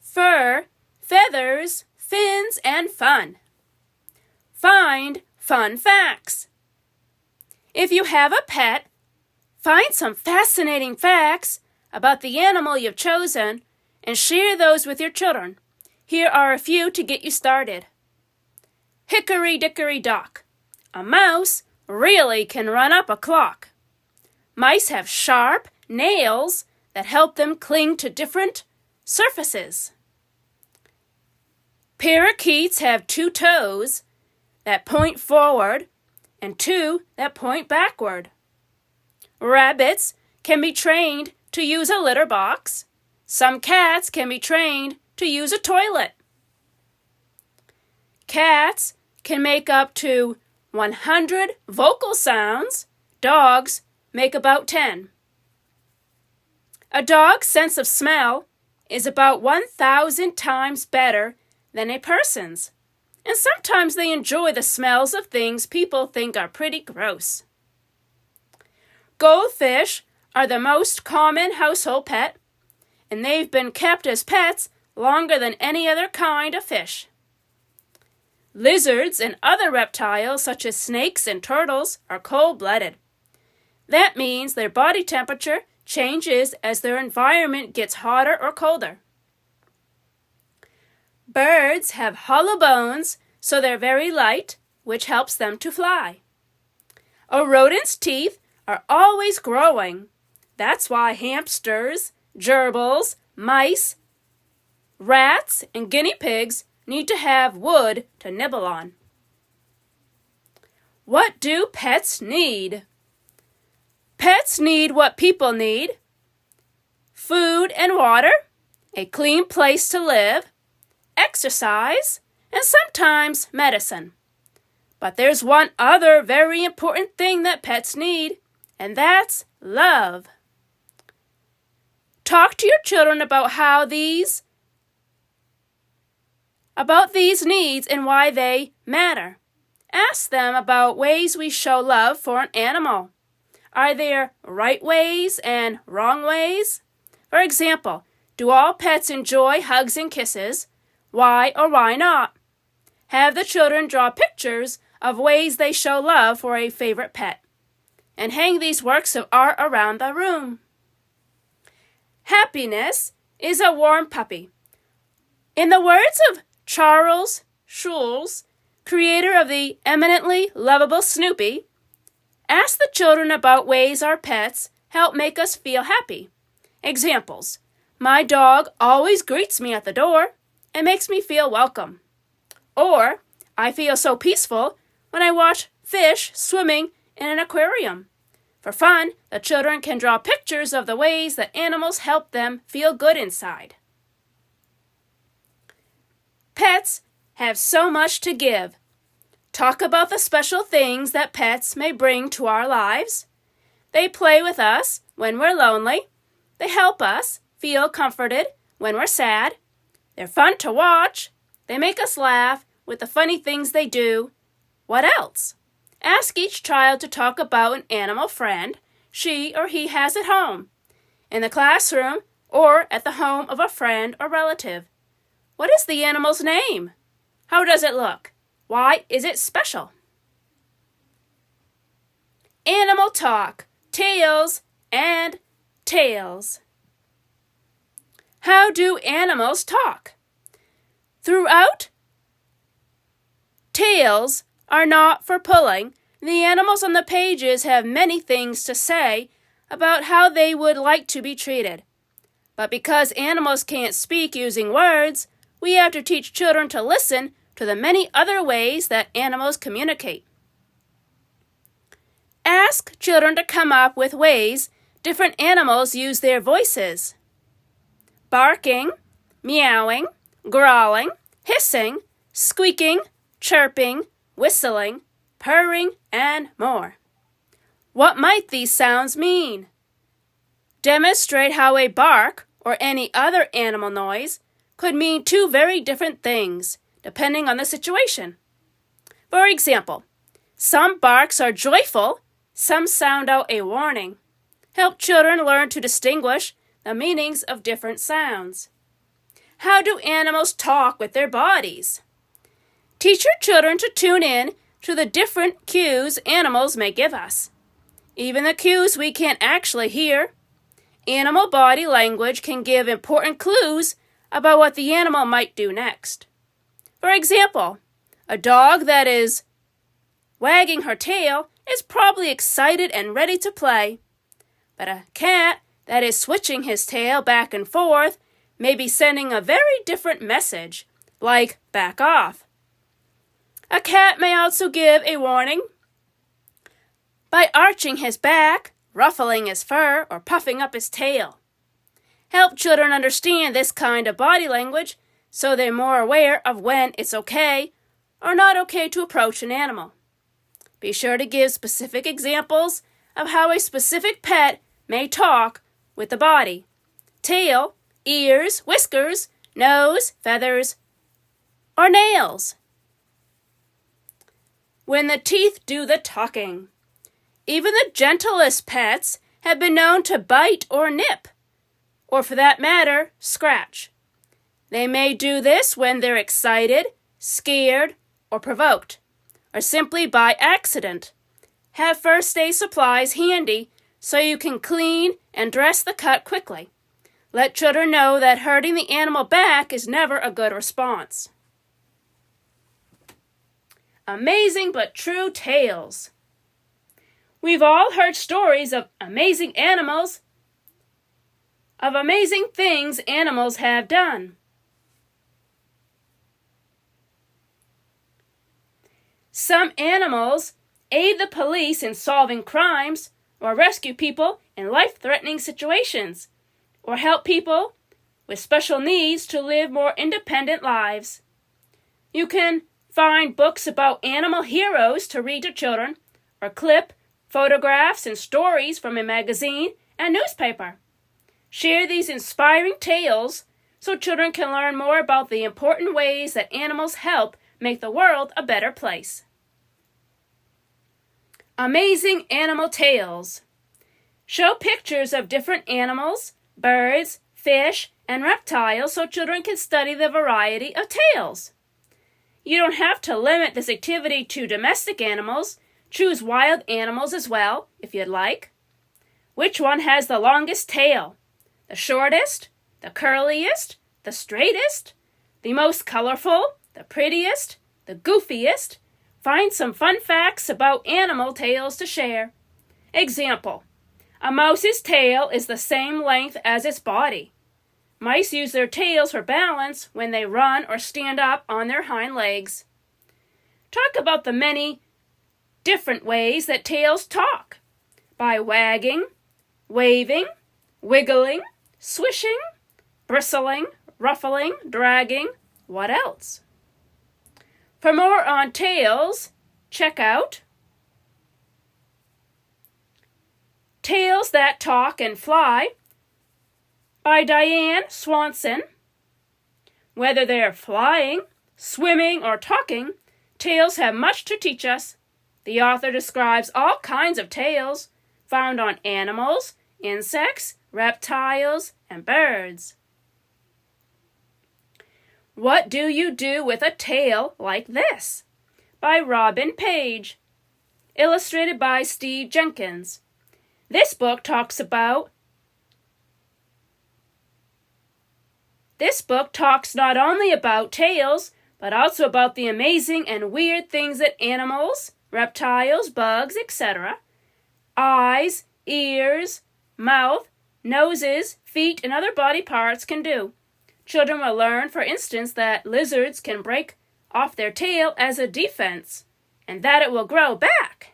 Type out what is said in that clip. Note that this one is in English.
fur, feathers, fins, and fun. Find fun facts. If you have a pet, find some fascinating facts about the animal you've chosen and share those with your children. Here are a few to get you started. Hickory dickory dock. A mouse really can run up a clock. Mice have sharp nails that help them cling to different surfaces. Parakeets have 2 toes that point forward and 2 that point backward. Rabbits can be trained to use a litter box. Some cats can be trained to use a toilet. Cats can make up to 100 vocal sounds. Dogs make about 10. A dog's sense of smell is about 1,000 times better than a person's, and sometimes they enjoy the smells of things people think are pretty gross. Goldfish are the most common household pet, and they've been kept as pets longer than any other kind of fish. Lizards and other reptiles such as snakes and turtles are cold-blooded. That means their body temperature changes as their environment gets hotter or colder. Birds have hollow bones, so they're very light, which helps them to fly. A rodent's teeth are always growing. That's why hamsters, gerbils, mice, rats, and guinea pigs need to have wood to nibble on. What do pets need? Pets need what people need: food and water, a clean place to live, exercise, and sometimes medicine. But there's one other very important thing that pets need, and that's love. Talk to your children about these needs and why they matter. Ask them about ways we show love for an animal. Are there right ways and wrong ways? For example, do all pets enjoy hugs and kisses? Why or why not? Have the children draw pictures of ways they show love for a favorite pet, and hang these works of art around the room. Happiness is a warm puppy. In the words of Charles Schulz, creator of the eminently lovable Snoopy, ask the children about ways our pets help make us feel happy. Examples: my dog always greets me at the door and makes me feel welcome. Or, I feel so peaceful when I watch fish swimming in an aquarium. For fun, the children can draw pictures of the ways that animals help them feel good inside. Pets have so much to give. Talk about the special things that pets may bring to our lives. They play with us when we're lonely. They help us feel comforted when we're sad. They're fun to watch. They make us laugh with the funny things they do. What else? Ask each child to talk about an animal friend she or he has at home, in the classroom, or at the home of a friend or relative. What is the animal's name? How does it look? Why is it special? Animal talk, tails and tales. How do animals talk? Throughout, tales are not for pulling. The animals on the pages have many things to say about how they would like to be treated. But because animals can't speak using words, we have to teach children to listen to the many other ways that animals communicate. Ask children to come up with ways different animals use their voices. Barking, meowing, growling, hissing, squeaking, chirping, whistling, purring, and more. What might these sounds mean? Demonstrate how a bark or any other animal noise could mean 2 very different things, depending on the situation. For example, some barks are joyful, some sound out a warning. Help children learn to distinguish the meanings of different sounds. How do animals talk with their bodies? Teach your children to tune in to the different cues animals may give us, even the cues we can't actually hear. Animal body language can give important clues about what the animal might do next. For example, a dog that is wagging her tail is probably excited and ready to play, but a cat that is switching his tail back and forth may be sending a very different message, like back off. A cat may also give a warning by arching his back, ruffling his fur, or puffing up his tail. Help children understand this kind of body language so they're more aware of when it's okay or not okay to approach an animal. Be sure to give specific examples of how a specific pet may talk with the body: tail, ears, whiskers, nose, feathers, or nails. When the teeth do the talking. Even the gentlest pets have been known to bite or nip, or for that matter, scratch. They may do this when they're excited, scared, or provoked, or simply by accident. Have first aid supplies handy so you can clean and dress the cut quickly. Let children know that hurting the animal back is never a good response. Amazing but true tales. We've all heard stories of amazing animals, of amazing things animals have done. Some animals aid the police in solving crimes or rescue people in life-threatening situations, or help people with special needs to live more independent lives. You can find books about animal heroes to read to children, or clip photographs and stories from a magazine and newspaper. Share these inspiring tales so children can learn more about the important ways that animals help make the world a better place. Amazing animal tales. Show pictures of different animals, birds, fish, and reptiles so children can study the variety of tales. You don't have to limit this activity to domestic animals. Choose wild animals as well, if you'd like. Which one has the longest tail? The shortest? The curliest? The straightest? The most colorful? The prettiest? The goofiest? Find some fun facts about animal tails to share. Example: a mouse's tail is the same length as its body. Mice use their tails for balance when they run or stand up on their hind legs. Talk about the many different ways that tails talk: by wagging, waving, wiggling, swishing, bristling, ruffling, dragging. What else? For more on tales, check out Tales That Talk and Fly by Diane Swanson. Whether they're flying, swimming, or talking, tales have much to teach us. The author describes all kinds of tales found on animals, insects, reptiles, and birds. What Do You Do with a Tale Like This? By Robin Page. Illustrated by Steve Jenkins. This book talks not only about tales, but also about the amazing and weird things that animals, reptiles, bugs, etc., eyes, ears, mouth, noses, feet, and other body parts can do. Children will learn, for instance, that lizards can break off their tail as a defense, and that it will grow back.